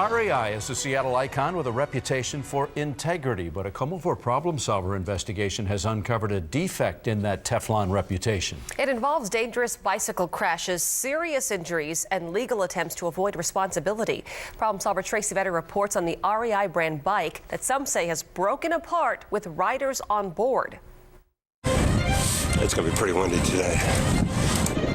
REI is a Seattle icon with a reputation for integrity, but a Como4 Problem Solver investigation has uncovered a defect in that Teflon reputation. It involves dangerous bicycle crashes, serious injuries, and legal attempts to avoid responsibility. Problem Solver Tracy Vetter reports on the REI brand bike that some say has broken apart with riders on board. It's going to be pretty windy today.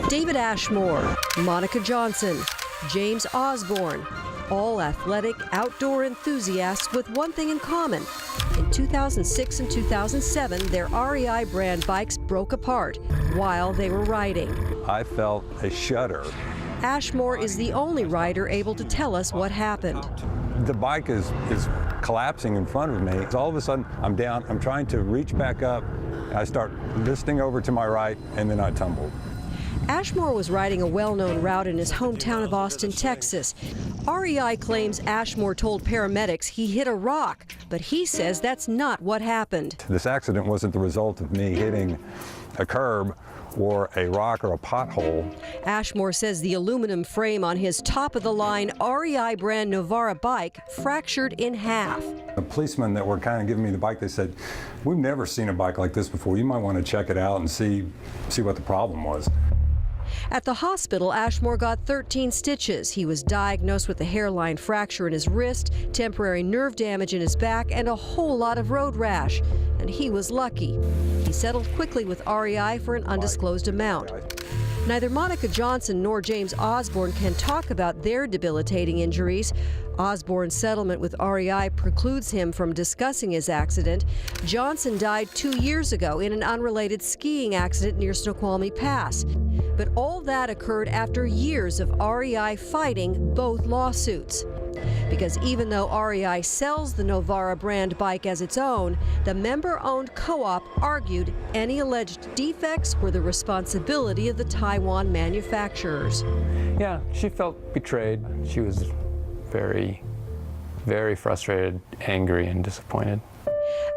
David Ashmore, Monica Johnson, James Osborne, all athletic, outdoor enthusiasts with one thing in common. In 2006 and 2007, their REI brand bikes broke apart while they were riding. I felt a shudder. Ashmore is the only rider able to tell us what happened. The bike is collapsing in front of me. All of a sudden, I'm down. I'm trying to reach back up. I start listing over to my right, and then I tumbled. Ashmore was riding a well-known route in his hometown of Austin, Texas. REI claims Ashmore told paramedics he hit a rock, but he says that's not what happened. This accident wasn't the result of me hitting a curb or a rock or a pothole. Ashmore says the aluminum frame on his top-of-the-line REI brand Novara bike fractured in half. The policemen that were kind of giving me the bike, they said, "We've never seen a bike like this before. You might want to check it out and see what the problem was." At the hospital, Ashmore got 13 stitches. He was diagnosed with a hairline fracture in his wrist, temporary nerve damage in his back, and a whole lot of road rash. And he was lucky. He settled quickly with REI for an undisclosed amount. Neither Monica Johnson nor James Osborne can talk about their debilitating injuries. Osborne's settlement with REI precludes him from discussing his accident. Johnson died 2 years ago in an unrelated skiing accident near Snoqualmie Pass. But all that occurred after years of REI fighting both lawsuits. Because even though REI sells the Novara brand bike as its own, the member-owned co-op argued any alleged defects were the responsibility of the Taiwan manufacturers. Yeah, she felt betrayed. She was very, very frustrated, angry, and disappointed.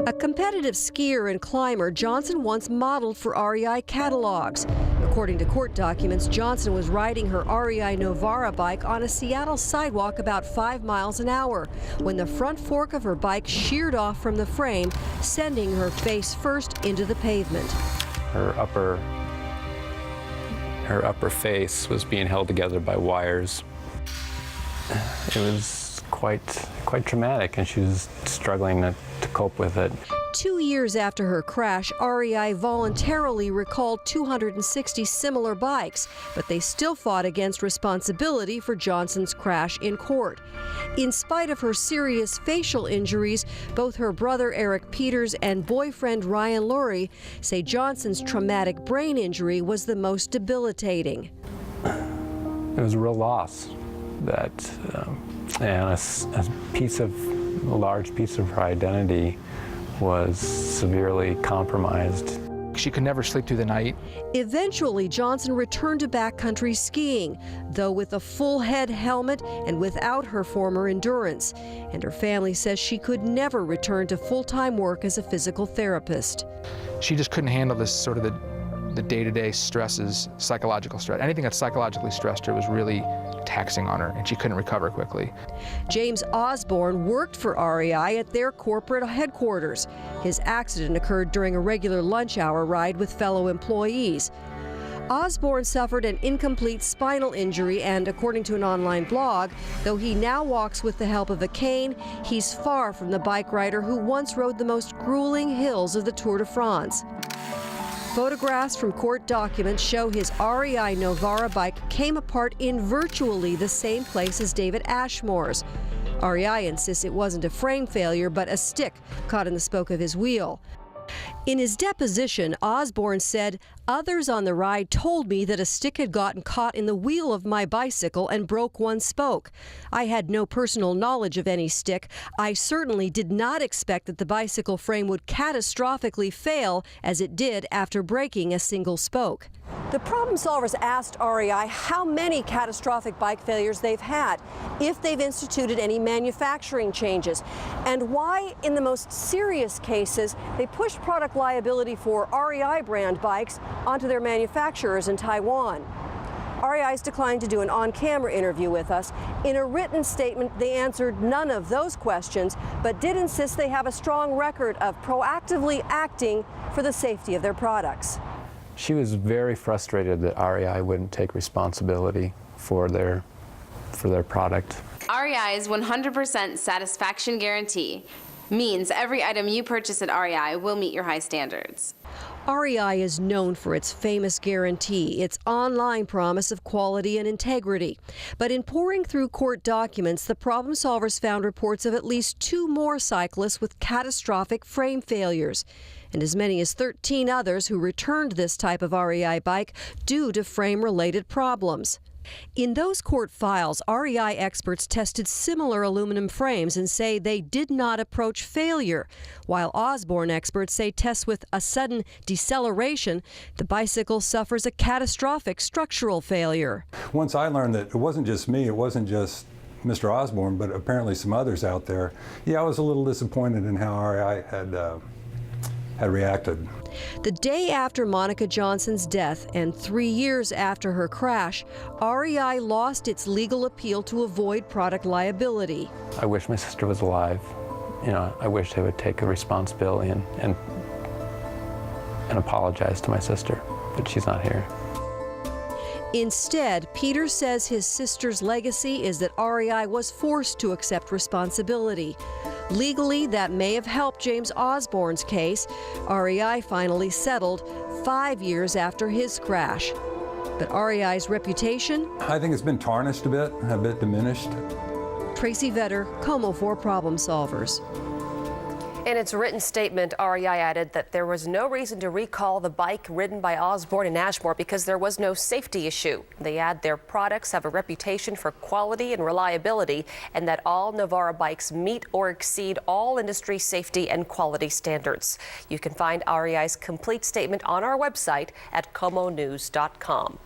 A competitive skier and climber, Johnson once modeled for REI catalogs. According to court documents, Johnson was riding her REI Novara bike on a Seattle sidewalk about 5 miles an hour when the front fork of her bike sheared off from the frame, sending her face first into the pavement. Her upper face was being held together by wires. It was quite traumatic, and she was struggling to cope with it. 2 years after her crash, REI voluntarily recalled 260 similar bikes, but they still fought against responsibility for Johnson's crash in court. In spite of her serious facial injuries, both her brother Eric Peters and boyfriend Ryan Lurie say Johnson's traumatic brain injury was the most debilitating. It was a real loss, and a large piece of her identity was severely compromised. She could never sleep through the night. Eventually, Johnson returned to backcountry skiing, though with a full head helmet and without her former endurance. And her family says she could never return to full-time work as a physical therapist. She just couldn't handle this sort of the day-to-day stresses, psychological stress. Anything that psychologically stressed her was really taxing on her, and she couldn't recover quickly. James Osborne worked for REI at their corporate headquarters. His accident occurred during a regular lunch hour ride with fellow employees. Osborne suffered an incomplete spinal injury, and according to an online blog, though he now walks with the help of a cane, he's far from the bike rider who once rode the most grueling hills of the Tour de France. Photographs from court documents show his REI Novara bike came apart in virtually the same place as David Ashmore's. REI insists it wasn't a frame failure, but a stick caught in the spoke of his wheel. In his deposition, Osborne said, "Others on the ride told me that a stick had gotten caught in the wheel of my bicycle and broke one spoke. I had no personal knowledge of any stick. I certainly did not expect that the bicycle frame would catastrophically fail as it did after breaking a single spoke." The problem solvers asked REI how many catastrophic bike failures they've had, if they've instituted any manufacturing changes, and why, in the most serious cases, they pushed product liability for REI brand bikes onto their manufacturers in Taiwan. REI's declined to do an on-camera interview with us. In a written statement, they answered none of those questions, but did insist they have a strong record of proactively acting for the safety of their products. She was very frustrated that REI wouldn't take responsibility for their product. REI's 100% satisfaction guarantee means every item you purchase at REI will meet your high standards. REI is known for its famous guarantee, its online promise of quality and integrity. But in pouring through court documents, the problem solvers found reports of at least 2 more cyclists with catastrophic frame failures, and as many as 13 others who returned this type of REI bike due to frame-related problems. In those court files, REI experts tested similar aluminum frames and say they did not approach failure, while Osborne experts say tests with a sudden deceleration, the bicycle suffers a catastrophic structural failure. Once I learned that it wasn't just me, it wasn't just Mr. Osborne, but apparently some others out there, yeah, I was a little disappointed in how REI had reacted. The day after Monica Johnson's death and 3 years after her crash, REI lost its legal appeal to avoid product liability. I wish my sister was alive. You know, I wish they would take a responsibility and apologize to my sister, but she's not here. Instead, Peter says his sister's legacy is that REI was forced to accept responsibility. Legally, that may have helped James Osborne's case. REI finally settled 5 years after his crash. But REI's reputation? I think it's been tarnished a bit diminished. Tracy Vetter, Como for Problem Solvers. In its written statement, REI added that there was no reason to recall the bike ridden by Osborne in Ashmore because there was no safety issue. They add their products have a reputation for quality and reliability, and that all Navara bikes meet or exceed all industry safety and quality standards. You can find REI's complete statement on our website at comonews.com.